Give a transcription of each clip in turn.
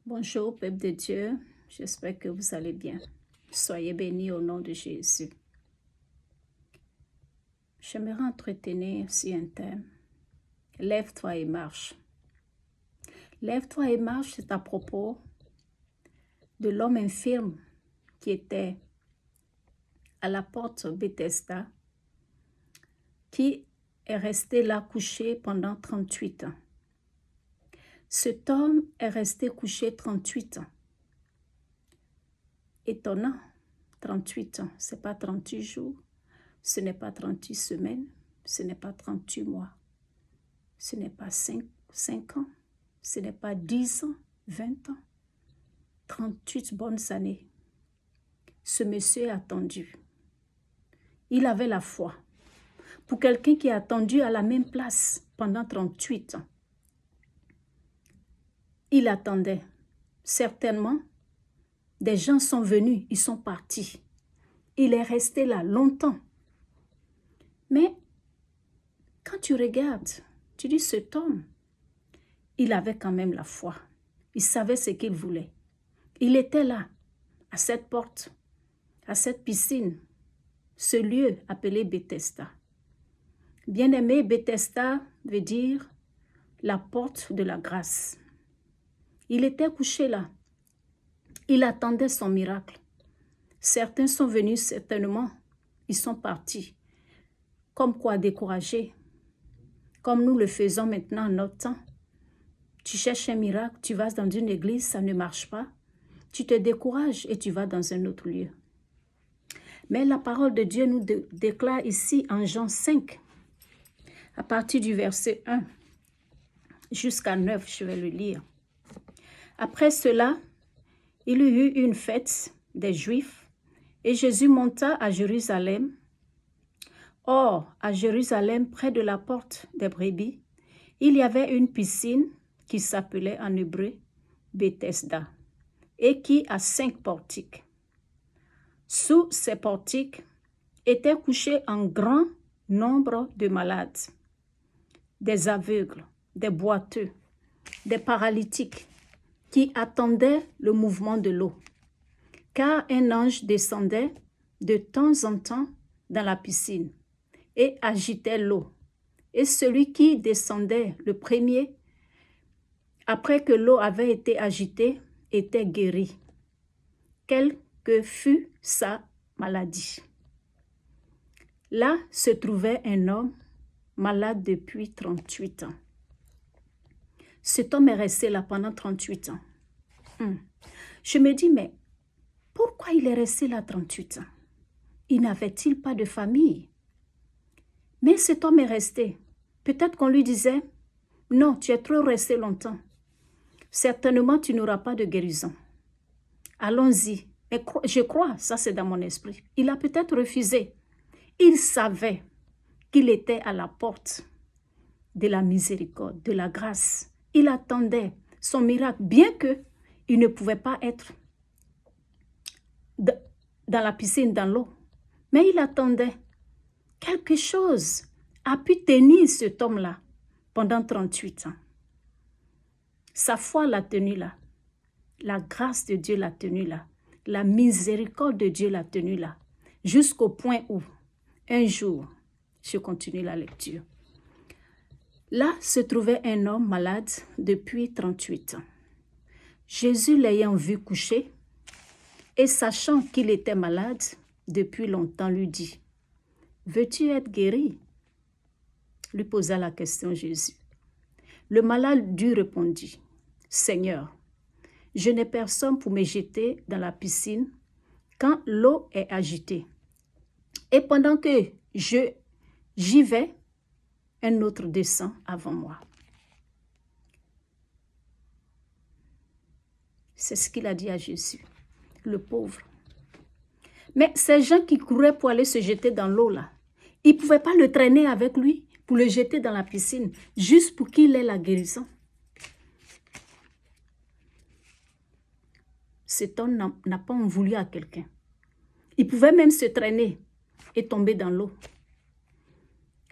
Bonjour, peuple de Dieu. J'espère que vous allez bien. Soyez bénis au nom de Jésus. J'aimerais entretenir sur un thème. Lève-toi et marche. Lève-toi et marche, c'est à propos de l'homme infirme qui était à la porte Bethesda, qui est resté là couché pendant 38 ans. Cet homme est resté couché 38 ans. Étonnant, 38 ans, ce n'est pas 38 jours, ce n'est pas 38 semaines, ce n'est pas 38 mois, ce n'est pas 5 ans, ce n'est pas 10 ans, 20 ans, 38 bonnes années. Ce monsieur a attendu. Il avait la foi. Pour quelqu'un qui a attendu à la même place pendant 38 ans, il attendait. Certainement, des gens sont venus, ils sont partis. Il est resté là longtemps. Mais quand tu regardes, tu dis cet homme, il avait quand même la foi. Il savait ce qu'il voulait. Il était là, à cette porte, à cette piscine, ce lieu appelé Bethesda. Bien-aimé, Bethesda veut dire la porte de la grâce. Il était couché là. Il attendait son miracle. Certains sont venus certainement. Ils sont partis. Comme quoi découragés. Comme nous le faisons maintenant en notre temps. Tu cherches un miracle, tu vas dans une église, ça ne marche pas. Tu te décourages et tu vas dans un autre lieu. Mais la parole de Dieu nous déclare ici en Jean 5, à partir du verset 1 jusqu'à 9, je vais le lire. Après cela, il y eut une fête des Juifs et Jésus monta à Jérusalem. Or, à Jérusalem, près de la porte des brebis, il y avait une piscine qui s'appelait en hébreu Bethesda et qui a 5 portiques. Sous ces portiques étaient couchés un grand nombre de malades, des aveugles, des boiteux, des paralytiques qui attendaient le mouvement de l'eau. Car un ange descendait de temps en temps dans la piscine et agitait l'eau. Et celui qui descendait le premier, après que l'eau avait été agitée, était guéri, quelle que fût sa maladie. Là se trouvait un homme malade depuis 38 ans. Cet homme est resté là pendant 38 ans. Je me dis, mais pourquoi il est resté là 38 ans? Il n'avait-il pas de famille? Mais cet homme est resté. Peut-être qu'on lui disait, non, tu es trop resté longtemps. Certainement, tu n'auras pas de guérison. Allons-y. Mais je crois, ça c'est dans mon esprit. Il a peut-être refusé. Il savait qu'il était à la porte de la miséricorde, de la grâce. Il attendait son miracle, bien qu'il ne pouvait pas être dans la piscine, dans l'eau. Mais il attendait. Quelque chose a pu tenir cet homme-là pendant 38 ans. Sa foi l'a tenu là. La grâce de Dieu l'a tenu là. La miséricorde de Dieu l'a tenu là. Jusqu'au point où, un jour, je continue la lecture. Là se trouvait un homme malade depuis 38 ans. Jésus l'ayant vu coucher et sachant qu'il était malade depuis longtemps lui dit, « Veux-tu être guéri ?» lui posa la question Jésus. Le malade lui répondit, « Seigneur, je n'ai personne pour me jeter dans la piscine quand l'eau est agitée. Et pendant que j'y vais, un autre descend avant moi. » C'est ce qu'il a dit à Jésus, le pauvre. Mais ces gens qui couraient pour aller se jeter dans l'eau là, ils ne pouvaient pas le traîner avec lui pour le jeter dans la piscine, juste pour qu'il ait la guérison. Cet homme n'a pas en voulu à quelqu'un. Il pouvait même se traîner et tomber dans l'eau.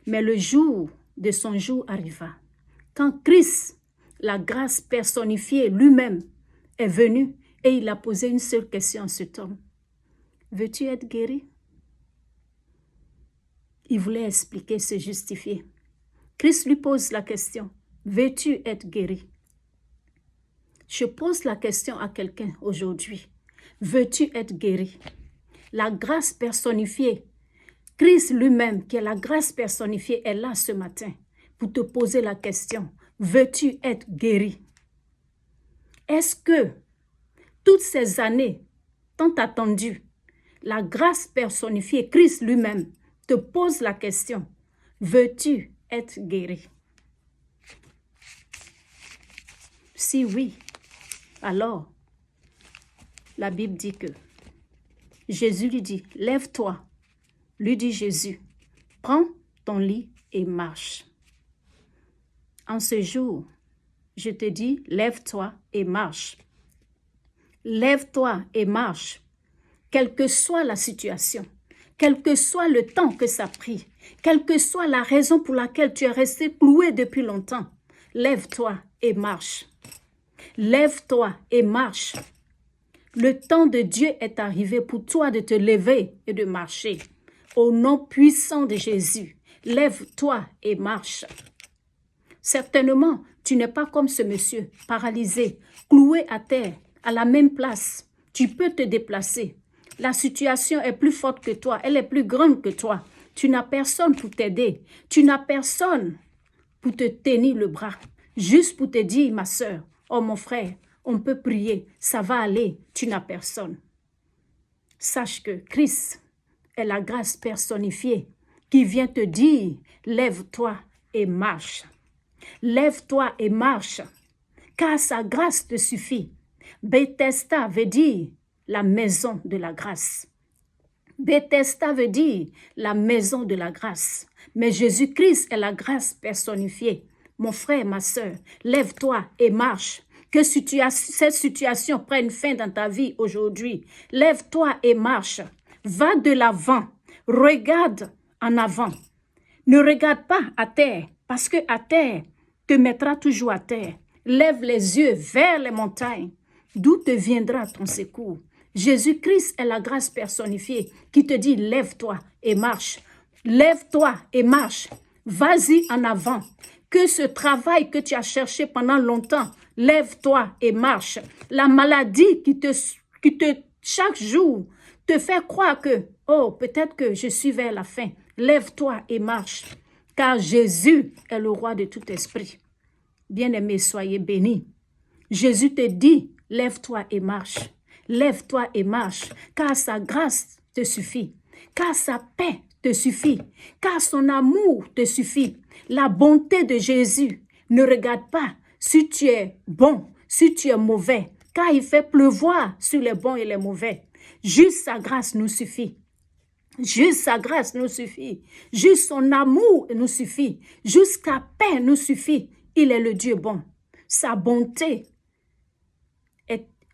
Mais le jour de son jour arriva. Quand Christ, la grâce personnifiée lui-même, est venu et il a posé une seule question à cet homme. Veux-tu être guéri? Il voulait expliquer, se justifier. Christ lui pose la question. Veux-tu être guéri? Je pose la question à quelqu'un aujourd'hui. Veux-tu être guéri? La grâce personnifiée, Christ lui-même, qui est la grâce personnifiée, est là ce matin pour te poser la question. Veux-tu être guéri? Est-ce que toutes ces années, tant attendues, la grâce personnifiée, Christ lui-même, te pose la question. Veux-tu être guéri? Si oui, alors, la Bible dit que Jésus lui dit, lève-toi. Lui dit Jésus, prends ton lit et marche. En ce jour, je te dis, lève-toi et marche. Lève-toi et marche. Quelle que soit la situation, quel que soit le temps que ça a pris, quelle que soit la raison pour laquelle tu es resté cloué depuis longtemps, lève-toi et marche. Lève-toi et marche. Le temps de Dieu est arrivé pour toi de te lever et de marcher. Au nom puissant de Jésus, lève-toi et marche. Certainement, tu n'es pas comme ce monsieur, paralysé, cloué à terre, à la même place. Tu peux te déplacer. La situation est plus forte que toi, elle est plus grande que toi. Tu n'as personne pour t'aider. Tu n'as personne pour te tenir le bras. Juste pour te dire, ma soeur, oh mon frère, on peut prier, ça va aller, tu n'as personne. Sache que Christ est la grâce personnifiée qui vient te dire, lève-toi et marche. Lève-toi et marche, car sa grâce te suffit. Bethesda veut dire la maison de la grâce. Bethesda veut dire la maison de la grâce. Mais Jésus-Christ est la grâce personnifiée. Mon frère, ma soeur, lève-toi et marche. Que cette situation prenne fin dans ta vie aujourd'hui. Lève-toi et marche. Va de l'avant. Regarde en avant. Ne regarde pas à terre, parce que à terre te mettra toujours à terre. Lève les yeux vers les montagnes, d'où te viendra ton secours. Jésus-Christ est la grâce personnifiée qui te dit lève-toi et marche. Lève-toi et marche. Vas-y en avant. Que ce travail que tu as cherché pendant longtemps, lève-toi et marche. La maladie qui te chaque jour te fait croire que, oh, peut-être que je suis vers la fin. Lève-toi et marche, car Jésus est le roi de tout esprit. Bien-aimés, soyez bénis. Jésus te dit, lève-toi et marche. Lève-toi et marche, car sa grâce te suffit, car sa paix te suffit, car son amour te suffit. La bonté de Jésus ne regarde pas si tu es bon, si tu es mauvais, car il fait pleuvoir sur les bons et les mauvais. Juste sa grâce nous suffit. Juste sa grâce nous suffit. Juste son amour nous suffit. Juste sa paix nous suffit. Il est le Dieu bon. Sa bonté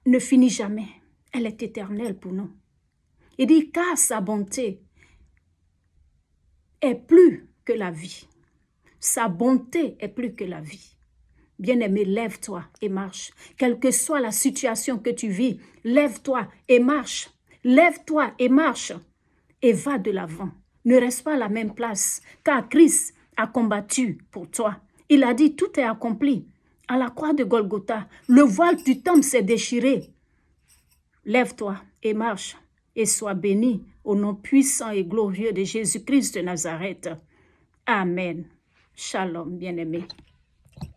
ne finit jamais. Elle est éternelle pour nous. Il dit car sa bonté est plus que la vie. Sa bonté est plus que la vie. Bien-aimé, lève-toi et marche. Quelle que soit la situation que tu vis, lève-toi et marche. Lève-toi et marche. Et va de l'avant. Ne reste pas à la même place, car Christ a combattu pour toi. Il a dit, tout est accompli. À la croix de Golgotha, le voile du temple s'est déchiré. Lève-toi et marche, et sois béni au nom puissant et glorieux de Jésus-Christ de Nazareth. Amen. Shalom, bien-aimés.